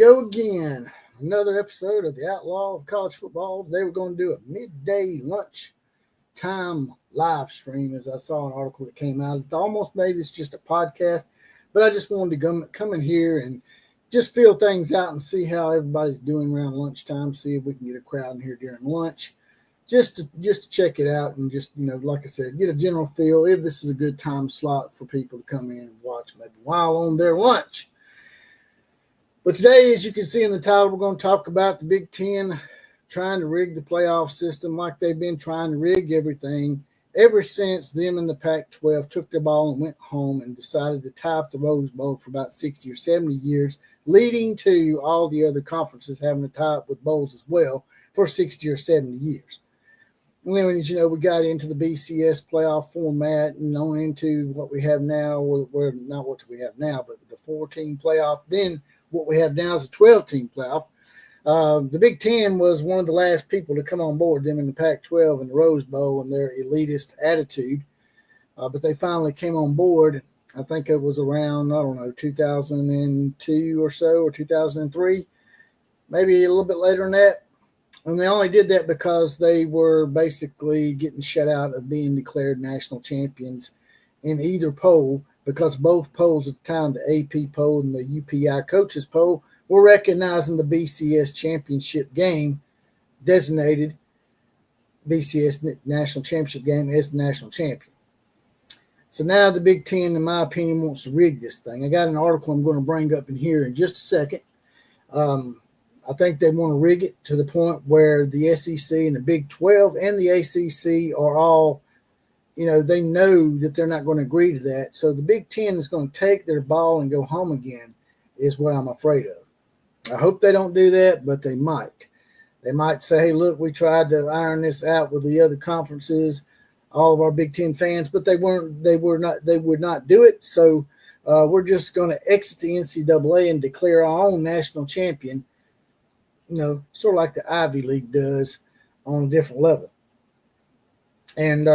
go again. Another episode of the Outlaw of College Football. They were going to do a midday lunch time live stream, as I saw an article that came out. It almost made this just a podcast, but I just wanted to come in here and just feel things out and see how everybody's doing around lunchtime, see if we can get a crowd in here during lunch, just to check it out and just, like I said, get a general feel if this is a good time slot for people to come in and watch maybe while on their lunch. But today, as you can see in the title, we're going to talk about the Big Ten trying to rig the playoff system like they've been trying to rig everything ever since them and the Pac-12 took their ball and went home and decided to tie up the Rose Bowl for about 60 or 70 years, leading to all the other conferences having to tie up with bowls as well for 60 or 70 years. And then, we got into the BCS playoff format and on into what we have now, or not what we have now, but the 4-team playoff. Then what we have now is a 12-team playoff. The Big Ten was one of the last people to come on board, them in the Pac-12 and the Rose Bowl and their elitist attitude. But they finally came on board. I think it was around, 2002 or so, or 2003, maybe a little bit later than that. And they only did that because they were basically getting shut out of being declared national champions in either poll, because both polls at the time, the AP poll and the UPI coaches poll, were recognizing the BCS championship game, designated BCS national championship game as the national champion. So now the Big Ten, in my opinion, wants to rig this thing. I got an article I'm going to bring up in here in just a second. I think they want to rig it to the point where the SEC and the Big 12 and the ACC are all, they know that they're not going to agree to that. So the Big Ten is going to take their ball and go home again, is what I'm afraid of. I hope they don't do that, but they might. They might say, hey, look, we tried to iron this out with the other conferences, all of our Big Ten fans, but they would not do it. So we're just going to exit the NCAA and declare our own national champion, sort of like the Ivy League does on a different level. And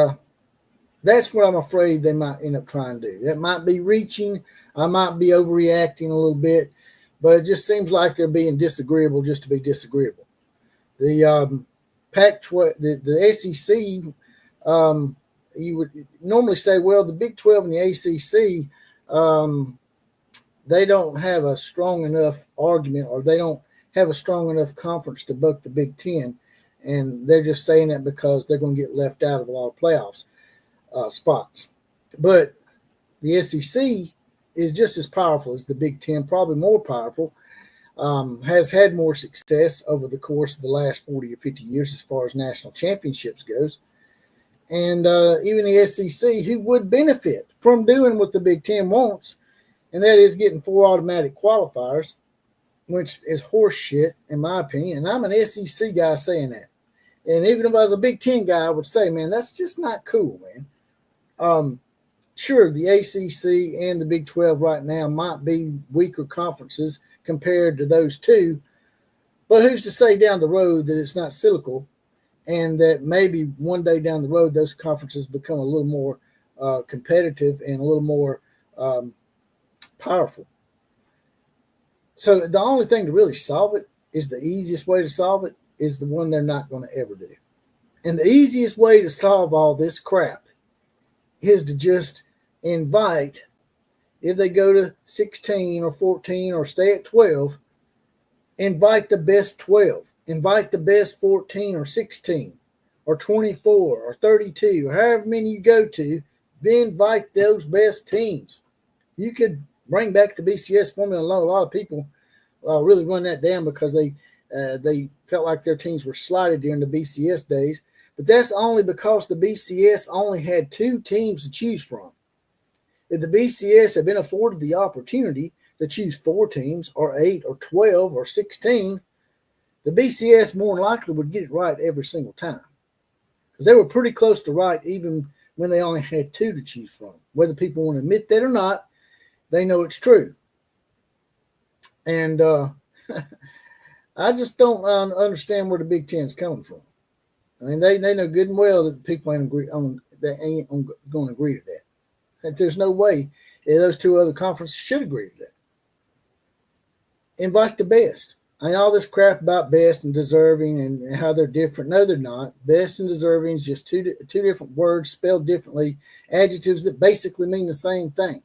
that's what I'm afraid they might end up trying to do. That might be reaching. I might be overreacting a little bit, but it just seems like they're being disagreeable just to be disagreeable. The Pac-12, the SEC, you would normally say, well, the Big 12 and the ACC, they don't have a strong enough argument, or they don't have a strong enough conference to buck the Big Ten, and they're just saying that because they're going to get left out of a lot of playoffs spots. But the SEC is just as powerful as the Big Ten, probably more powerful, has had more success over the course of the last 40 or 50 years as far as national championships goes. And even the SEC, who would benefit from doing what the Big Ten wants, and that is getting 4 automatic qualifiers, which is horse shit, in my opinion. And I'm an SEC guy saying that. And even if I was a Big Ten guy, I would say, man, that's just not cool, man. Sure, the ACC and the Big 12 right now might be weaker conferences compared to those two, but who's to say down the road that it's not cyclical, and that maybe one day down the road those conferences become a little more competitive and a little more powerful. So the only thing to really solve it is the easiest way to solve it is the one they're not going to ever do. And the easiest way to solve all this crap is to just invite, if they go to 16 or 14 or stay at 12, invite the best 12, invite the best 14 or 16 or 24 or 32, or however many you go to, then invite those best teams. You could bring back the BCS formula. A lot of people really run that down because they felt like their teams were slighted during the BCS days. But that's only because the BCS only had 2 teams to choose from. If the BCS had been afforded the opportunity to choose 4 teams or 8 or 12 or 16, the BCS more than likely would get it right every single time. Because they were pretty close to right even when they only had 2 to choose from. Whether people want to admit that or not, they know it's true. And I just don't understand where the Big Ten is coming from. I mean, they know good and well that people ain't going to agree to that. That there's no way those 2 other conferences should agree to that. invite the best. And all this crap about best and deserving and how they're different. No, they're not. Best and deserving is just two different words spelled differently, adjectives that basically mean the same thing.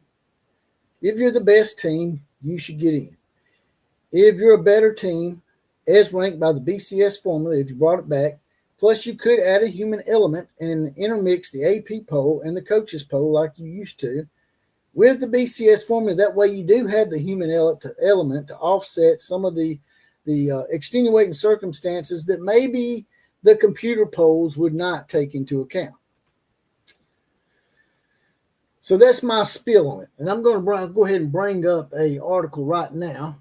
If you're the best team, you should get in. If you're a better team, as ranked by the BCS formula, if you brought it back, plus you could add a human element and intermix the AP poll and the coaches poll like you used to, with the BCS formula. That way you do have the human element to offset some of the extenuating circumstances that maybe the computer polls would not take into account. So that's my spiel on it. And I'm going to go ahead and bring up an article right now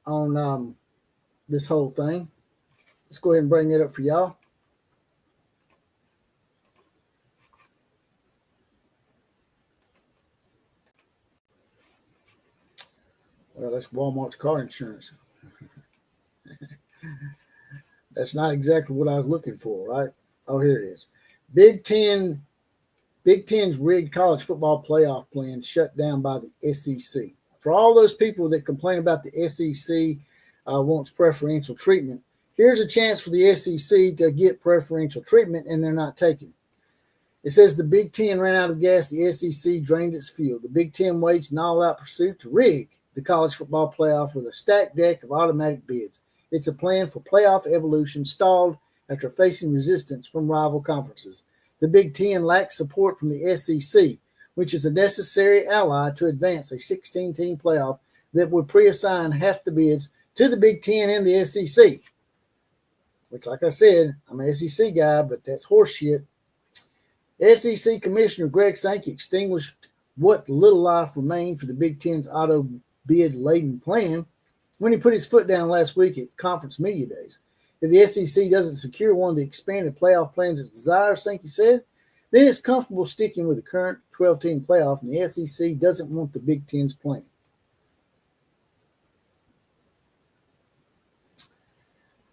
on this whole thing. Let's go ahead and bring it up for y'all. Well, that's Walmart's car insurance. That's not exactly what I was looking for, right? Oh, here it is. Big Ten's rigged college football playoff plan shut down by the SEC. For all those people that complain about the SEC wants preferential treatment, here's a chance for the SEC to get preferential treatment, and they're not taking it. It says the Big Ten ran out of gas. The SEC drained its field. The Big Ten waged an all-out pursuit to rig the college football playoff with a stacked deck of automatic bids. It's a plan for playoff evolution stalled after facing resistance from rival conferences. The Big Ten lacks support from the SEC, which is a necessary ally to advance a 16-team playoff that would pre-assign half the bids to the Big Ten and the SEC. Which, like I said, I'm an SEC guy, but that's horseshit. SEC Commissioner Greg Sankey extinguished what little life remained for the Big Ten's auto bid-laden plan when he put his foot down last week at conference media days. If the SEC doesn't secure one of the expanded playoff plans it desires, Sankey said, then it's comfortable sticking with the current 12-team playoff, and the SEC doesn't want the Big Ten's plan.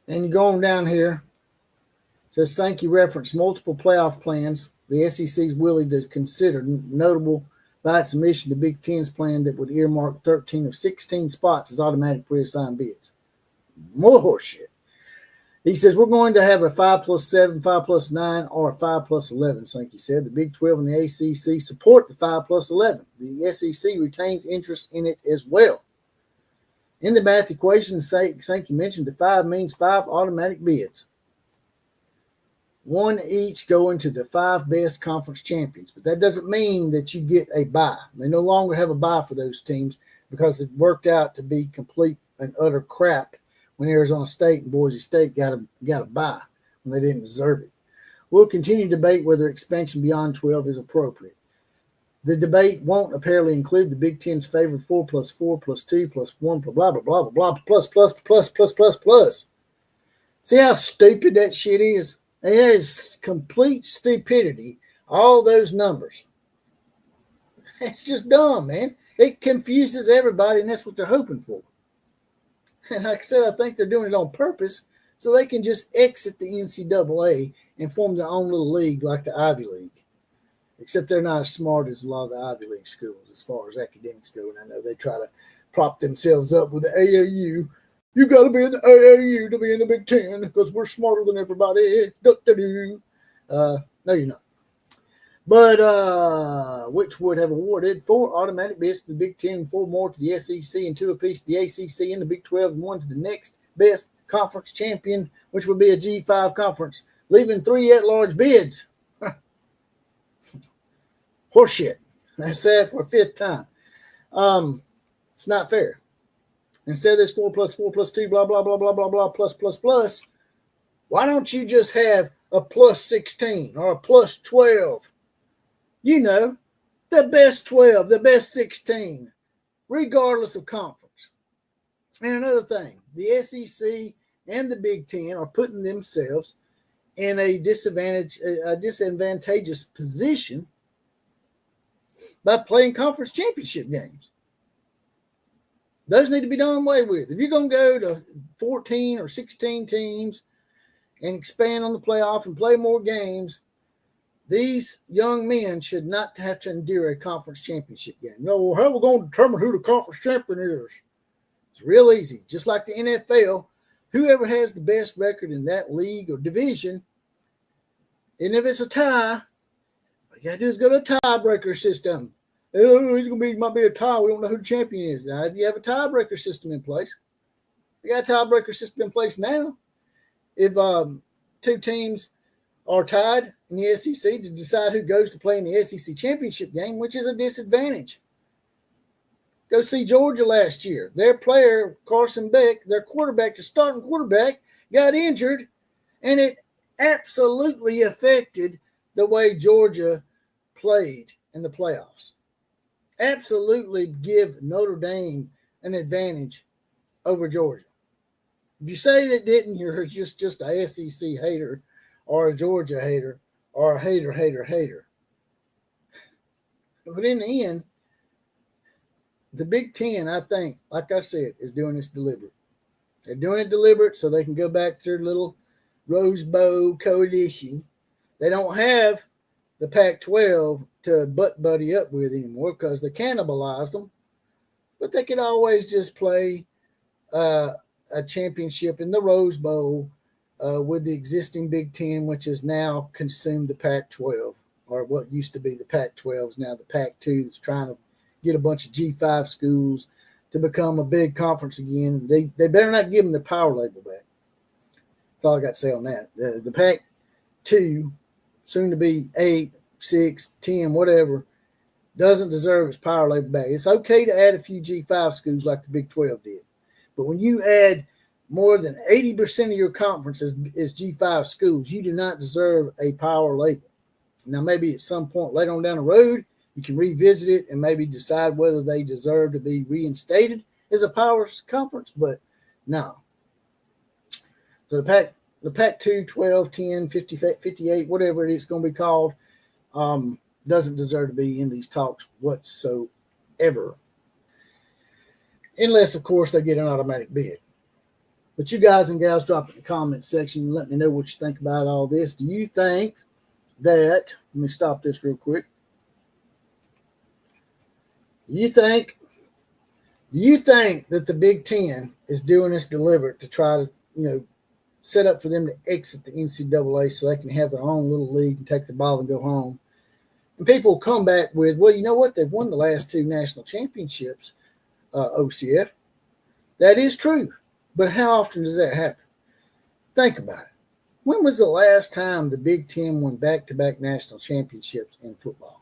And you go on down here. It says Sankey referenced multiple playoff plans the SEC is willing to consider, notable by its submission to Big Ten's plan that would earmark 13 of 16 spots as automatic pre-assigned bids. More horseshit. He says, we're going to have a 5+7, 5+9, or a 5+11, Sankey said. The Big 12 and the ACC support the 5+11. The SEC retains interest in it as well. In the math equation, Sankey mentioned the 5 means 5 automatic bids. One each going to the 5 best conference champions. But that doesn't mean that you get a bye. They no longer have a bye for those teams because it worked out to be complete and utter crap when Arizona State and Boise State got a bye when they didn't deserve it. We'll continue to debate whether expansion beyond 12 is appropriate. The debate won't apparently include the Big Ten's favorite 4+4+2+1 blah blah blah blah plus. See how stupid that shit is? It is complete stupidity, all those numbers. It's just dumb, man. It confuses everybody, and that's what they're hoping for. And like I said, I think they're doing it on purpose so they can just exit the NCAA and form their own little league like the Ivy League. Except they're not as smart as a lot of the Ivy League schools as far as academics go. And I know they try to prop themselves up with the AAU. You got to be in the AAU to be in the Big Ten because we're smarter than everybody. No, you're not. But which would have awarded 4 automatic bids to the Big Ten, 4 more to the SEC, and 2 apiece to the ACC and the Big 12, and 1 to the next best conference champion, which would be a G5 conference, leaving 3 at-large bids. Horseshit. I said for a 5th time. It's not fair. Instead of this 4+4+2, blah, blah, blah, blah, blah, blah, plus, why don't you just have a +16 or a +12? You know, the best 12, the best 16, regardless of conference. And another thing, the SEC and the Big Ten are putting themselves in a disadvantageous position by playing conference championship games. Those need to be done away with. If you're going to go to 14 or 16 teams and expand on the playoff and play more games, these young men should not have to endure a conference championship game. No, well, how are we going to determine who the conference champion is? It's real easy. Just like the NFL, whoever has the best record in that league or division, and if it's a tie, all you got to do is go to a tiebreaker system. Might be a tie. We don't know who the champion is. Now, if you have a tiebreaker system in place, you got a tiebreaker system in place now. If two teams are tied in the SEC to decide who goes to play in the SEC championship game, which is a disadvantage. Go see Georgia last year. Their player, Carson Beck, their quarterback, the starting quarterback, got injured, and it absolutely affected the way Georgia played in the playoffs. Absolutely give Notre Dame an advantage over Georgia. If you say that didn't, you're just a SEC hater or a Georgia hater or a hater. But in the end, the Big Ten, I think, like I said, is doing this deliberate. They're doing it deliberate so they can go back to their little Rose Bowl coalition. They don't have the Pac-12 to butt buddy up with anymore because they cannibalized them. But they could always just play a championship in the Rose Bowl with the existing Big Ten, which has now consumed the Pac-12, or what used to be the Pac-12 is now the Pac-2 that's trying to get a bunch of G5 schools to become a big conference again. They better not give them their power label back. That's all I got to say on that. The Pac-2, soon to be 8, 6, 10, whatever, doesn't deserve its power label back. It's okay to add a few G5 schools like the Big 12 did. But when you add more than 80% of your conference is G5 schools, you do not deserve a power label. Now, maybe at some point later on down the road, you can revisit it and maybe decide whether they deserve to be reinstated as a power conference, but no. So the Pac-2, 12, 10, 50, 58, whatever it is going to be called, doesn't deserve to be in these talks whatsoever. Unless, of course, they get an automatic bid. But you guys and gals, drop in the comment section and let me know what you think about all this. Do you think that, let me stop this real quick. Do you think that the Big Ten is doing this deliberate to try to, set up for them to exit the NCAA so they can have their own little league and take the ball and go home? And people will come back with, well, you know what? They've won the last 2 national championships, OCF. That is true. But how often does that happen? Think about it. When was the last time the Big Ten won back-to-back national championships in football?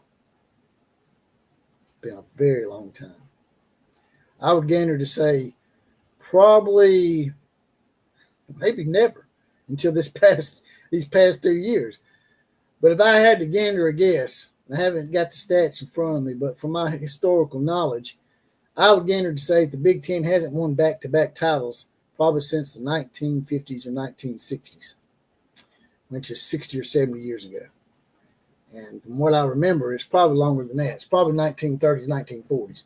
It's been a very long time. I would gander to say probably maybe never until these past 2 years. But if I had to gander a guess, I haven't got the stats in front of me, but from my historical knowledge, I would gander to say the Big Ten hasn't won back-to-back titles probably since the 1950s or 1960s, which is 60 or 70 years ago. And from what I remember, it's probably longer than that. It's probably 1930s, 1940s.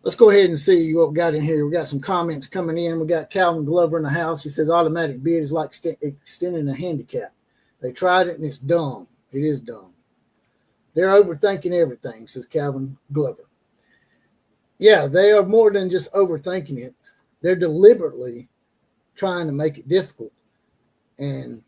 Let's go ahead and see what we got in here. We got some comments coming in. We got Calvin Glover in the house. He says automatic bid is like extending a handicap. They tried it and it's dumb. It is dumb. They're overthinking everything, says Calvin Glover. Yeah, they are more than just overthinking it. They're deliberately trying to make it difficult. And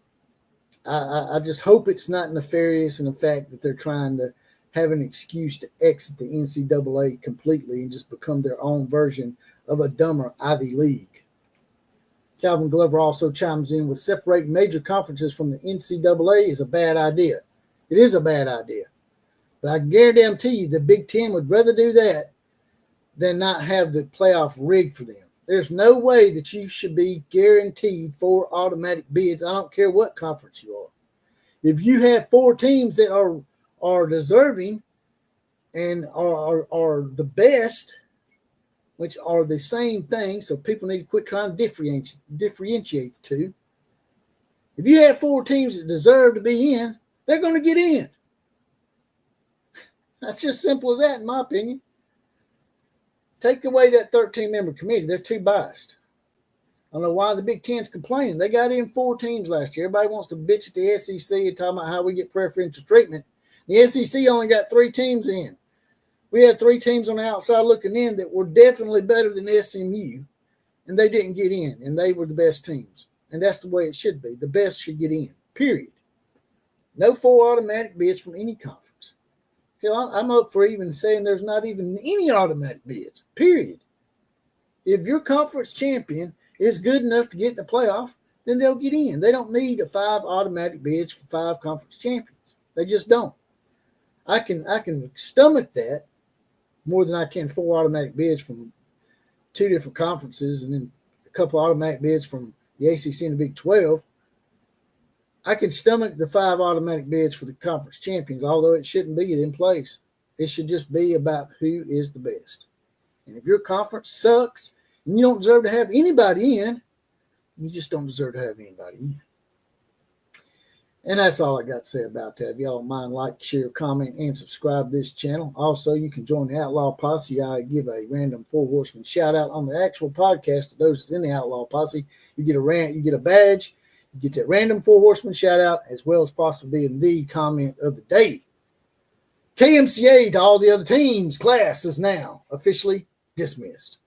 I just hope it's not nefarious in the fact that they're trying to have an excuse to exit the NCAA completely and just become their own version of a dumber Ivy League. Calvin Glover also chimes in with separating major conferences from the NCAA is a bad idea. It is a bad idea. But I guarantee you the Big Ten would rather do that than not have the playoff rigged for them. There's no way that you should be guaranteed 4 automatic bids. I don't care what conference you are. If you have 4 teams that are deserving and are the best, which are the same thing, so people need to quit trying to differentiate the two. If you have 4 teams that deserve to be in, they're going to get in. That's just simple as that, in my opinion. Take away that 13-member committee. They're too biased. I don't know why the Big Ten's complaining. They got in 4 teams last year. Everybody wants to bitch at the SEC and talk about how we get preferential treatment. The SEC only got 3 teams in. We had 3 teams on the outside looking in that were definitely better than SMU, and they didn't get in, and they were the best teams. And that's the way it should be. The best should get in, period. No 4 automatic bids from any conference. Hell, I'm up for even saying there's not even any automatic bids, period. If your conference champion is good enough to get in the playoff, then they'll get in. They don't need 5 automatic bids for 5 conference champions. They just don't. I can stomach that more than I can 4 automatic bids from 2 different conferences and then a couple automatic bids from the ACC and the Big 12. I can stomach the 5 automatic bids for the conference champions, although it shouldn't be in place. It should just be about who is the best. And if your conference sucks and you don't deserve to have anybody in, you just don't deserve to have anybody in. And that's all I got to say about that. If y'all don't mind, like, share, comment, and subscribe to this channel. Also, you can join the Outlaw Posse. I give a random 4 horseman shout out on the actual podcast to those in the Outlaw Posse. You get a badge. You get that random 4 horseman shout out, as well as possibly being the comment of the day. KMCA to all the other teams. Class is now officially dismissed.